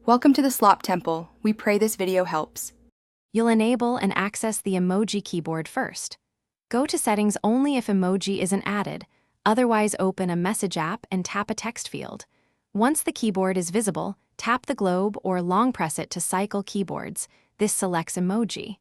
Welcome to the Slop Temple. We pray this video helps. You'll enable and access the Emoji keyboard first. Go to settings only if emoji isn't added, otherwise open a message app and tap a text field. Once the keyboard is visible, tap the globe or long press it to cycle keyboards. This selects emoji.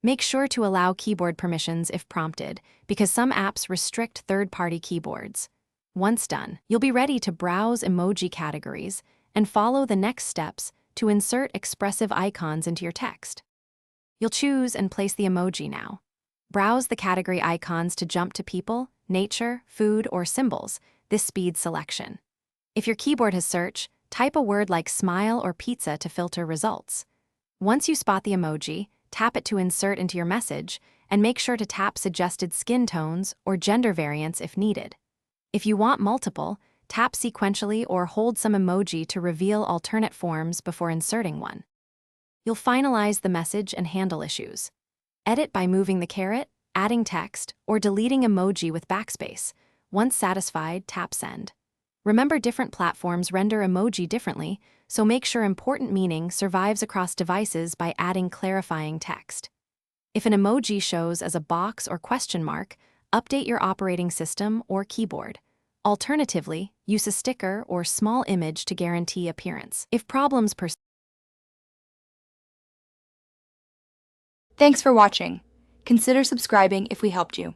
Make sure to allow keyboard permissions if prompted, because some apps restrict third-party keyboards. Once done, you'll be ready to browse emoji categories and follow the next steps to insert expressive icons into your text. You'll choose and place the emoji now. Browse the category icons to jump to people, nature, food, or symbols. This speeds selection. If your keyboard has search, type a word like smile or pizza to filter results. Once you spot the emoji, tap it to insert into your message, and make sure to tap suggested skin tones or gender variants if needed. If you want multiple, tap sequentially or hold some emoji to reveal alternate forms before inserting one. You'll finalize the message and handle issues. Edit by moving the caret, adding text, or deleting emoji with backspace. Once satisfied, tap send. Remember, different platforms render emoji differently, so make sure important meaning survives across devices by adding clarifying text. If an emoji shows as a box or question mark, update your operating system or keyboard. Alternatively, use a sticker or small image to guarantee appearance. If problems persist. Thanks for watching. Consider subscribing if we helped you.